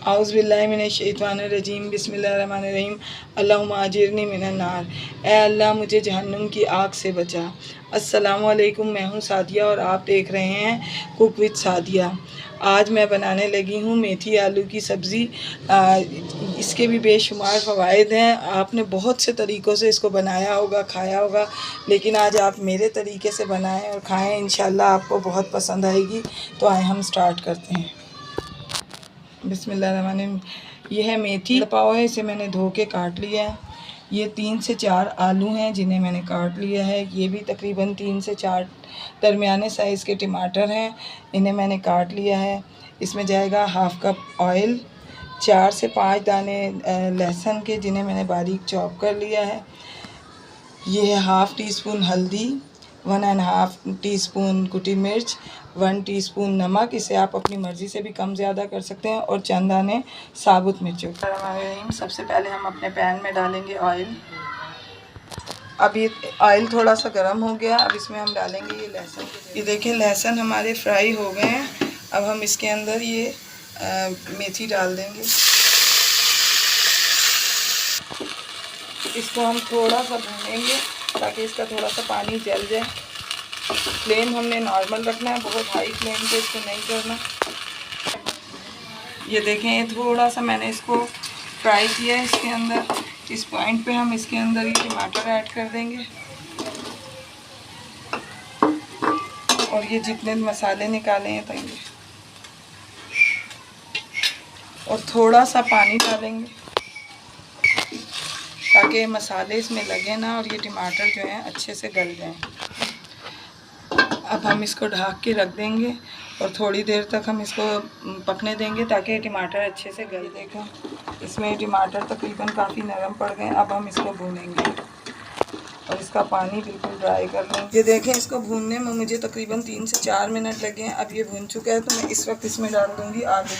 औज़ुबिल्लाहि मिनश्शैतानिर्रजीम बिस्मिल्लाहिर्रहमानिर्रहीम अल्लाहुम्मा अजिरनी मिनन नार। ए अल्लाह मुझे जहन्नुम की आग से बचा। अस्सलामु अलैकुम, मैं हूँ सादिया और आप देख रहे हैं कुक विद सादिया। आज मैं बनाने लगी हूँ मेथी आलू की सब्ज़ी। इसके भी बेशुमार फ़वाइद हैं। आपने बहुत से तरीक़ों से इसको बनाया होगा, खाया होगा, लेकिन आज आप मेरे तरीके से बनाएं और खाएं, इंशाल्लाह आपको बहुत पसंद आएगी। तो आए हम स्टार्ट करते हैं। बिस्मिल्लाहिर्रहमानिर्रहीम। ये है मेथी पाव है, इसे मैंने धो के काट लिया है। ये 3 से 4 आलू हैं जिन्हें मैंने काट लिया है। ये भी तकरीबन 3 से 4 दरमियाने साइज़ के टमाटर हैं, इन्हें मैंने काट लिया है। इसमें जाएगा हाफ़ कप ऑयल, 4 से 5 दाने लहसुन के जिन्हें मैंने बारीक चॉप कर लिया है। ये है हाफ़ टी स्पून हल्दी, 1½ टीस्पून कुटी मिर्च, 1 टीस्पून नमक। इसे आप अपनी मर्ज़ी से भी कम ज़्यादा कर सकते हैं, और चंद दाने साबुत मिर्चों। सबसे पहले हम अपने पैन में डालेंगे ऑयल। अब ये ऑयल थोड़ा सा गर्म हो गया। अब इसमें हम डालेंगे ये लहसुन। ये देखें लहसुन हमारे फ्राई हो गए हैं। अब हम इसके अंदर ये मेथी डाल देंगे। इसको हम थोड़ा सा भूनेंगे ताकि इसका थोड़ा सा पानी जल जाए। फ्लेम हमने नॉर्मल रखना है, बहुत हाई फ्लेम पे इसको नहीं करना। ये देखें, ये थोड़ा सा मैंने इसको फ्राई किया है। इसके अंदर इस पॉइंट पे हम इसके अंदर ये टमाटर ऐड कर देंगे, और ये जितने मसाले निकाले हैं तो और थोड़ा सा पानी डालेंगे ताकि मसाले इसमें लगे ना और ये टमाटर जो हैं अच्छे से गल जाएं। अब हम इसको ढक के रख देंगे और थोड़ी देर तक हम इसको पकने देंगे ताकि टमाटर अच्छे से गल। देखो इसमें टमाटर तकरीबन काफ़ी नरम पड़ गए। अब हम इसको भूनेंगे और इसका पानी बिल्कुल ड्राई कर लेंगे। ये देखें, इसको भूनने में मुझे तकरीबन 3 से 4 मिनट लगे हैं। अब ये भून चुका है, तो मैं इस वक्त इसमें डाल दूँगी आलू।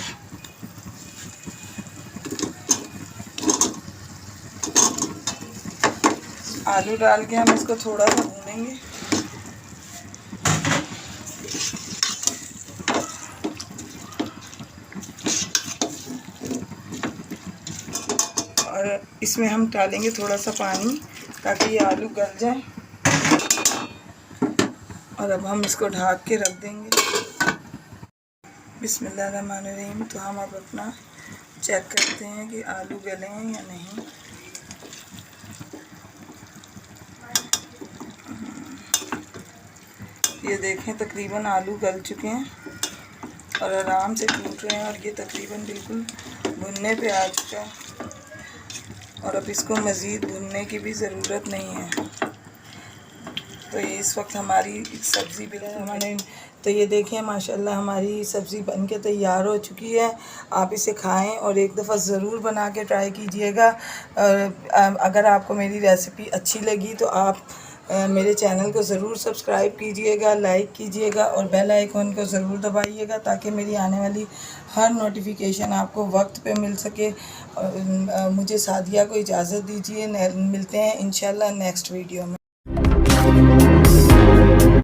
आलू डाल के हम इसको थोड़ा सा भूनेंगे। और इसमें हम डालेंगे थोड़ा सा पानी ताकि ये आलू गल जाए। और अब हम इसको ढक के रख देंगे। बिस्मिल्लाहिर्रहमानिर्रहीम। तो हम अब अपना चेक करते हैं कि आलू गले हैं या नहीं। ये देखें, तकरीबन आलू गल चुके हैं और आराम से टूट रहे हैं, और ये तकरीबन बिल्कुल भुनने पे आ चुका है। और अब इसको मज़ीद भुनने की भी ज़रूरत नहीं है। तो ये इस वक्त हमारी सब्ज़ी बिल्कुल तो ये देखें माशाल्लाह हमारी सब्ज़ी बनके तैयार हो चुकी है। आप इसे खाएं और एक दफ़ा ज़रूर बना के ट्राई कीजिएगा। अगर आपको मेरी रेसिपी अच्छी लगी तो आप मेरे चैनल को ज़रूर सब्सक्राइब कीजिएगा, लाइक कीजिएगा और बेल आइकन को ज़रूर दबाइएगा ताकि मेरी आने वाली हर नोटिफिकेशन आपको वक्त पे मिल सके। मुझे सादिया को इजाज़त दीजिए। मिलते हैं इंशाल्लाह नेक्स्ट वीडियो में।